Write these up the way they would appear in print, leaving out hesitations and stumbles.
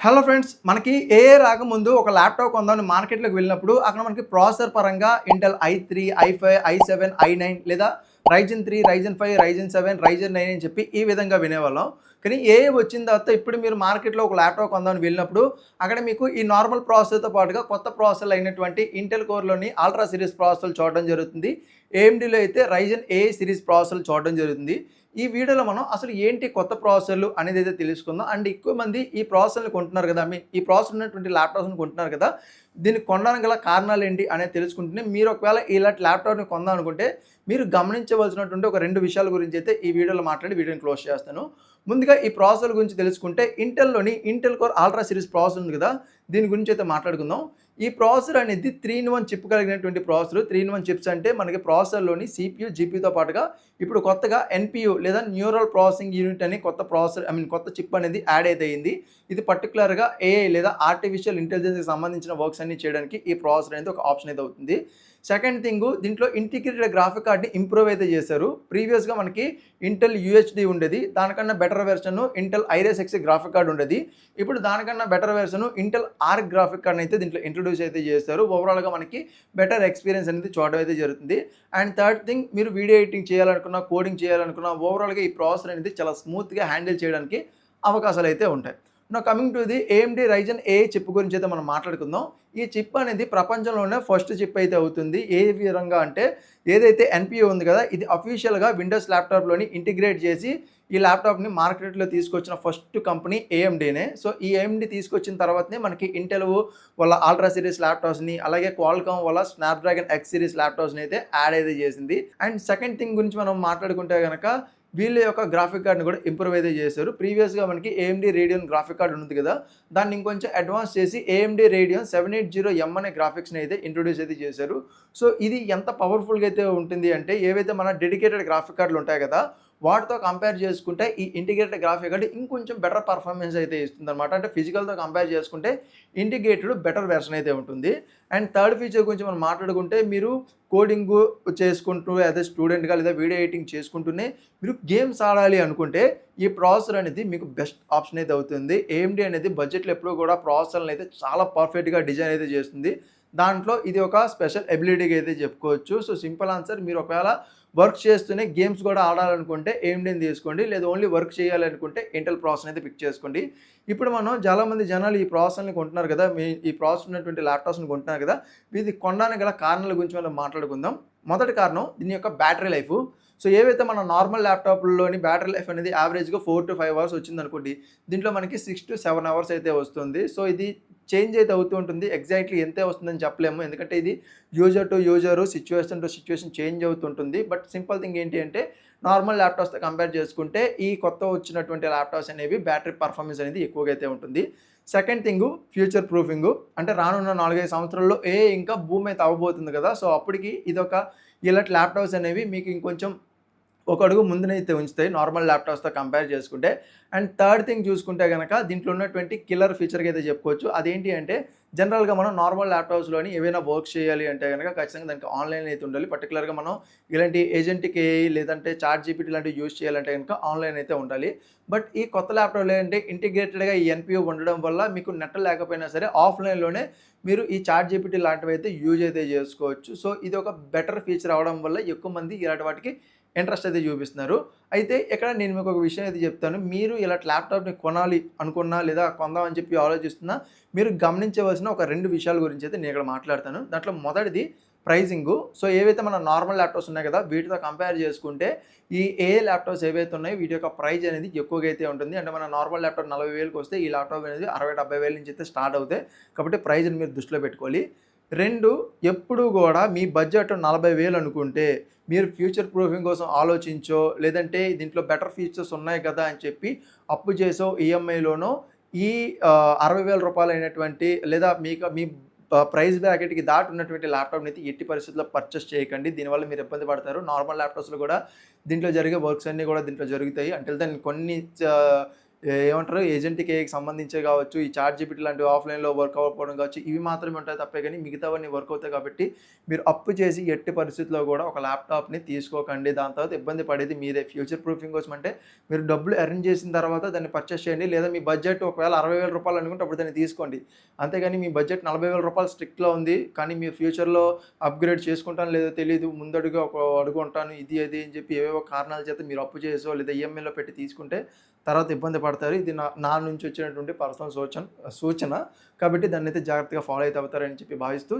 Hello friends, మనకి AI రాకముందు ఒక ల్యాప్‌టాప్ కొందామని మార్కెట్‌లోకి వెళ్ళినప్పుడు అక్కడ మనకి ప్రాసెసర్ పరంగా ఇంటెల్ ఐ3, ఐ5, ఐ7, ఐ9 లేదా రైజెన్ 3, రైజెన్ 5, రైజెన్ 7, రైజెన్ 9 అని చెప్పి ఈ విధంగా వినేవాళ్ళం. కానీ ఏఐ వచ్చిన తర్వాత ఇప్పుడు మీరు మార్కెట్‌లో ఒక ల్యాప్‌టాప్ కొందామని వెళ్ళినప్పుడు అక్కడ మీకు ఈ నార్మల్ ప్రాసెసర్‌తో పాటుగా కొత్త ప్రాసెసర్‌లు అయినటువంటి ఇంటెల్ కోర్‌లోని అల్ట్రా సిరీస్ ప్రాసెసర్‌లు చూడడం జరుగుతుంది. ఏఎండీలో అయితే రైజెన్ ఏఐ సిరీస్ ప్రాసెసర్‌లు చూడడం జరుగుతుంది. ఈ వీడియోలో మనం అసలు ఏంటి కొత్త ప్రాసెసర్లు అనేదైతే తెలుసుకుందాం. అండ్ ఎక్కువ మంది ఈ ప్రాసెసర్‌లు కొంటున్నారు కదా! ఈ ప్రాసెసర్ ఉన్నటువంటి ల్యాప్‌టాప్స్‌ని కొంటున్నారు కదా! దీన్ని కొనడానికి గల కారణాలేంటి అనేది తెలుసుకుంటేనే మీరు ఒకవేళ ఇలాంటి ల్యాప్‌టాప్‌ని కొందాం అనుకుంటే మీరు గమనించవలసినటువంటి ఒక 2 విషయాల గురించి అయితే ఈ వీడియోలో మాట్లాడి వీడియోని క్లోజ్ చేస్తాను. ముందుగా ఈ ప్రాసెసర్ గురించి తెలుసుకుంటే ఇంటెల్‌లోని Intel core ultra series processor ఉంది కదా! దీని గురించి అయితే మాట్లాడుకుందాం. ఈ ప్రాసెసర్ అనేది 3 ఇన్ 1 చిప్ కలిగినటువంటి ప్రాసెసర్. 3 ఇన్ 1 చిప్స్ అంటే మనకి ప్రాసెసర్‌లోని సీపీయూ, జీపీయూతో పాటుగా ఇప్పుడు కొత్తగా ఎన్‌పీయూ లేదా న్యూరల్ ప్రాసెసింగ్ యూనిట్ అని కొత్త ప్రాసెసర్ కొత్త చిప్ అనేది యాడ్ అయితే అయింది. ఇది పర్టిక్యులర్‌గా ఏఐ లేదా ఆర్టిఫిషియల్ ఇంటెలిజెన్స్‌కి సంబంధించిన వర్క్స్ అన్ని చేయడానికి ఈ ప్రాసెసర్ అనేది ఒక ఆప్షన్ అయితే అవుతుంది. సెకండ్ థింగు, దీంట్లో ఇంటిగ్రేటెడ్ గ్రాఫిక్ కార్డ్‌ని ఇంప్రూవ్ అయితే చేశారు. ప్రీవియస్‌గా మనకి ఇంటెల్ యూహెచ్‌డి ఉండేది. దానికన్నా better version Intel iris X graphic card ఉండేది. ఇప్పుడు దానికన్నా better version Intel arc graphic కార్డ్‌ని అయితే దీంట్లో ఇంట్రొడ్యూస్ అయితే చేశారు. ఓవరాల్‌గా మనకి బెటర్ ఎక్స్‌పీరియన్స్ అనేది చూడడం అయితే జరుగుతుంది. అండ్ థర్డ్ థింగ్, మీరు వీడియో ఎడిటింగ్ చేయాలనుకున్నా, కోడింగ్ చేయాలనుకున్నా ఓవరాల్‌గా ఈ ప్రాసెసర్ అనేది చాలా స్మూత్‌గా హ్యాండిల్ చేయడానికి అవకాశాలు అయితే ఉంటాయి. Now coming to the AMD Ryzen AI chip గురించి అయితే మనం మాట్లాడుకుందాం. ఈ చిప్ అనేది ప్రపంచంలోనే ఫస్ట్ చిప్ అయితే అవుతుంది. ఏ విధంగా అంటే ఏదైతే ఎన్‌పీయూ ఉంది కదా! ఇది అఫీషియల్‌గా విండోస్ ల్యాప్‌టాప్‌లోని ఇంటిగ్రేట్ చేసి ఈ ల్యాప్‌టాప్‌ని మార్కెట్‌లో తీసుకొచ్చిన ఫస్ట్ కంపెనీ ఏఎండీనే. సో, ఈ ఏఎండీ తీసుకొచ్చిన తర్వాతనే మనకి ఇంటెల్ వాళ్ళ అల్ట్రా సిరీస్ ల్యాప్‌టాప్స్‌ని, అలాగే క్వాల్కామ్ వాళ్ళ స్నాప్‌డ్రాగన్ ఎక్స్ సిరీస్ ల్యాప్‌టాప్స్‌ని అయితే యాడ్ అయితే చేసింది. అండ్ సెకండ్ థింగ్ గురించి మనం మాట్లాడుకుంటే గనక వీళ్ళ యొక్క గ్రాఫిక్ కార్డ్‌ని కూడా ఇంప్రూవ్ అయితే చేశారు. ప్రీవియస్‌గా మనకి ఏఎండీ రేడియన్ గ్రాఫిక్ కార్డ్ ఉంది కదా! దాన్ని ఇంకొంచెం అడ్వాన్స్ చేసి ఏఎండీ రేడియన్ 780M అనే గ్రాఫిక్స్‌ని అయితే ఇంట్రొడ్యూస్ అయితే చేశారు. సో, ఇది ఎంత పవర్‌ఫుల్‌గా అయితే ఉంటుంది అంటే ఏవైతే మన డెడికేటెడ్ గ్రాఫిక్ కార్డ్‌లు ఉంటాయి కదా! వాటితో కంపేర్ చేసుకుంటే ఈ ఇంటిగ్రేటెడ్ గ్రాఫిక్ కార్డ్ ఇంకొంచెం బెటర్ పర్ఫార్మెన్స్ అయితే ఇస్తుందన్నమాట. అంటే ఫిజికల్‌తో కంపేర్ చేసుకుంటే ఇంటిగ్రేటెడ్ బెటర్ వెర్షన్ అయితే ఉంటుంది. అండ్ థర్డ్ ఫీచర్ గురించి మనం మాట్లాడుకుంటే మీరు కోడింగు చేసుకుంటూ యాస్ ఎ స్టూడెంట్‌గా లేదా వీడియో ఎడిటింగ్ చేసుకుంటూనే మీరు గేమ్స్ ఆడాలి అనుకుంటే ఈ ప్రాసెసర్ అనేది మీకు బెస్ట్ ఆప్షన్ అయితే అవుతుంది. ఏఎండీ అనేది బడ్జెట్‌లో ఎప్పుడూ కూడా ప్రాసెసర్‌లను అయితే చాలా పర్ఫెక్ట్‌గా డిజైన్ అయితే చేస్తుంది. దాంట్లో ఇది ఒక స్పెషల్ ఎబిలిటీగా అయితే చెప్పుకోవచ్చు. సో, సింపుల్ ఆన్సర్, మీరు ఒకవేళ వర్క్ చేస్తూనే గేమ్స్ కూడా ఆడాలనుకుంటే ఏఎండీని తీసుకోండి. లేదా ఓన్లీ వర్క్ చేయాలనుకుంటే ఇంటెల్ ప్రాసెసర్‌ని అయితే పిక్ చేసుకోండి. ఇప్పుడు మనం చాలామంది జనాలు ఈ ప్రాసెసర్‌ని కొంటున్నారు కదా! ఈ ప్రాసెసర్ ఉన్నటువంటి ల్యాప్‌టాప్స్‌ని కొంటున్నారు కదా! ఇది కొనడానికి గల కారణాల గురించి మనం మాట్లాడుకుందాం. మొదటి కారణం దీని యొక్క బ్యాటరీ లైఫు. సో, ఏవైతే మన నార్మల్ ల్యాప్‌టాప్‌ల్లోని బ్యాటరీ లైఫ్ అనేది యావరేజ్‌గా 4-5 అవర్స్ వచ్చిందనుకోండి. దీంట్లో మనకి 6-7 అవర్స్ అయితే వస్తుంది. సో, ఇది చేంజ్ అయితే అవుతూ ఉంటుంది. ఎగ్జాక్ట్‌లీ ఎంతే వస్తుందని చెప్పలేము. ఎందుకంటే ఇది user to user, situation to situation change అవుతుంటుంది. బట్ సింపుల్ థింగ్ ఏంటి అంటే నార్మల్ ల్యాప్‌టాప్స్‌తో కంపేర్ చేసుకుంటే ఈ కొత్త వచ్చినటువంటి ల్యాప్‌టాప్స్ అనేవి బ్యాటరీ పర్ఫార్మెన్స్ అనేది ఎక్కువగా అయితే ఉంటుంది. Second thing future proofing. అంటే రానున్న 4, 5 సంవత్సరాల్లో ఏఐ ఇంకా బూమ్ అయితే అవ్వబోతుంది కదా! సో, అప్పటికి ఇదొక ఇలాంటి ల్యాప్‌టాప్స్ అనేవి మీకు ఇంకొంచెం ఒక అడుగు ముందునైతే ఉంచుతాయి నార్మల్ ల్యాప్‌టాప్స్‌తో కంపేర్ చేసుకుంటే. అండ్ థర్డ్ థింగ్ చూసుకుంటే గనక దీంట్లో ఉన్నటువంటి కిల్లర్ ఫీచర్‌గా అయితే చెప్పుకోవచ్చు. అదేంటి అంటే జనరల్‌గా మనం నార్మల్ ల్యాప్‌టాప్స్‌లోని ఏవైనా వర్క్స్ చేయాలి అంటే గనక ఖచ్చితంగా దానికి ఆన్‌లైన్ అయితే ఉండాలి. పర్టిక్యులర్‌గా మనం ఇలాంటి ఏజెంటిక్ ఏఐ లేదంటే చాట్ జీపీటీ లాంటివి యూజ్ చేయాలంటే గనక ఆన్‌లైన్ అయితే ఉండాలి. బట్ ఈ కొత్త ల్యాప్‌టాప్‌లో ఏంటంటే ఇంటిగ్రేటెడ్‌గా ఈ ఎన్‌పీయూ ఉండడం వల్ల మీకు నెట్ లేకపోయినా సరే ఆఫ్‌లైన్‌లోనే మీరు ఈ చాట్ జీపీటీ లాంటివైతే యూజ్ అయితే చేసుకోవచ్చు. సో, ఇది ఒక బెటర్ ఫీచర్ అవ్వడం వల్ల ఎక్కువ మంది ఇలాంటి వాటికి ఇంట్రెస్ట్ అయితే చూపిస్తున్నారు. అయితే ఇక్కడ నేను మీకు ఒక విషయం అయితే చెప్తాను. మీరు ఇలాంటి ల్యాప్‌టాప్‌ని కొనాలి అనుకున్నా లేదా కొందాం అని చెప్పి ఆలోచిస్తున్నా మీరు గమనించవలసిన ఒక 2 విషయాల గురించి అయితే నేను ఇక్కడ మాట్లాడతాను. దాంట్లో మొదటిది ప్రైజింగు. సో, ఏవైతే మన నార్మల్ ల్యాప్‌టాప్స్ ఉన్నాయి కదా! వీటితో కంపేర్ చేసుకుంటే ఈ ఏఐ ల్యాప్‌టాప్స్ ఏవైతే ఉన్నాయో వీటి యొక్క ప్రైజ్ అనేది ఎక్కువగా అయితే ఉంటుంది. అంటే మన నార్మల్ ల్యాప్‌టాప్ 40,000కి వస్తే ఈ ల్యాప్‌టాప్ అనేది 60,000-70,000 నుంచి అయితే స్టార్ట్ అవుతాయి. కాబట్టి ప్రైజ్‌ని మీరు దృష్టిలో పెట్టుకోవాలి. 2, ఎప్పుడూ గూడా మీ బడ్జెట్ 40,000 అనుకుంటే మీరు ఫ్యూచర్ ప్రూఫింగ్ కోసం ఆలోచించో, లేదంటే దీంట్లో బెటర్ ఫీచర్స్ ఉన్నాయి కదా అని చెప్పి అప్పు చేసో, ఈఎంఐలోనో ఈ రూ. 60,000 అయినటువంటి లేదా మీ ప్రైస్ బ్రాకెట్‌కి దాటి ఉన్నటువంటి ల్యాప్‌టాప్‌ని అయితే ఎట్టి పరిస్థితుల్లో పర్చేస్ చేయకండి. దీనివల్ల మీరు ఇబ్బంది పడతారు. నార్మల్ ల్యాప్‌టాప్స్‌లో కూడా దీంట్లో జరిగే వర్క్స్ అన్నీ కూడా దీంట్లో జరుగుతాయి. అంటిల్ దెన్ కొన్ని ఏమంటారు ఏజెంట్‌కి సంబంధించే కావచ్చు, ఈ చాట్‌జీపీటీ లాంటివి ఆఫ్‌లైన్‌లో వర్క్ అవ్వకపోవడం కావచ్చు, ఇవి మాత్రమే ఉంటాయి తప్పే గానీ మిగతావన్నీ వర్క్ అవుతాయి కాబట్టి మీరు అప్పు చేసి ఎట్టి పరిస్థితిలో కూడా ఒక ల్యాప్‌టాప్‌ని తీసుకోకండి. దాని తర్వాత ఇబ్బంది పడేది మీరే. ఫ్యూచర్ ప్రూఫింగ్ కోసం అంటే మీరు డబ్బులు ఎర్న్ చేసిన తర్వాత దాన్ని పర్చేస్ చేయండి. లేదా మీ బడ్జెట్ ఒకవేళ రూ. 60,000 అనుకుంటే అప్పుడు దాన్ని తీసుకోండి. అంతేగాని మీ బడ్జెట్ రూ. 40,000 స్ట్రిక్ట్‌లో ఉంది. కానీ మీరు ఫ్యూచర్‌లో అప్‌గ్రేడ్ చేసుకుంటానో లేదో తెలీదు. ముందడుగు ఒక అడుగు ఉంటాను. ఇది అది అని చెప్పి ఏవేవో కారణాల చేత మీరు అప్పు చేసో లేదా ఈఎంఐలో పెట్టి తీసుకుంటే తర్వాత ఇబ్బంది పడతారు. ఇది నా నుంచి వచ్చినటువంటి పర్సనల్ సూచన. కాబట్టి దాన్నైతే జాగ్రత్తగా ఫాలో అయితే అవుతారని చెప్పి భావిస్తూ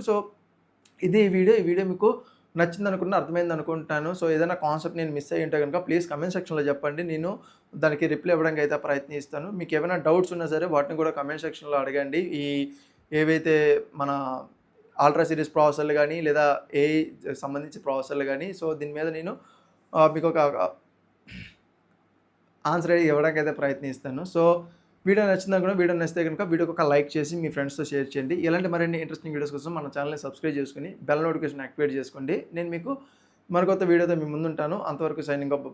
ఇది ఈ వీడియో. ఈ వీడియో మీకు నచ్చిందనుకున్నా, అర్థమైందనుకుంటాను. సో, ఏదైనా కాన్సెప్ట్ నేను మిస్ అయ్యి ఉంటే గనుక ప్లీజ్ కామెంట్ సెక్షన్‌లో చెప్పండి. నేను దానికి రిప్లై ఇవ్వడానికి అయితే ప్రయత్నిస్తాను. మీకేమైనా డౌట్స్ ఉన్నా సరే వాటిని కూడా కామెంట్ సెక్షన్‌లో అడగండి. ఏవైతే మన అల్ట్రా సిరీస్ ప్రాసెసర్‌లు గానీ, లేదా ఏఐ సంబంధించి ప్రాసెసర్‌లు గానీ, సో, దీని మీద నేను మీకొక ఆన్సర్ ఇవ్వడానికైతే ప్రయత్నిస్తాను. సో, వీడియో నచ్చిందనుకున్న వీడియో నచ్చితే గనుక వీడియోకి ఒక లైక్ చేసి మీ ఫ్రెండ్స్‌తో షేర్ చేయండి. ఇలాంటి మరిన్ని ఇంట్రెస్టింగ్ వీడియోస్ కోసం మన ఛానెల్‌ని సబ్స్క్రైబ్ చేసుకొని బెల్ నోటిఫికేషన్ యాక్టివేట్ చేసుకోండి. నేను మీకు మరికొత్త వీడియోతో మీ ముందుంటాను. అంతవరకు సైనింగ్ ఆఫ్.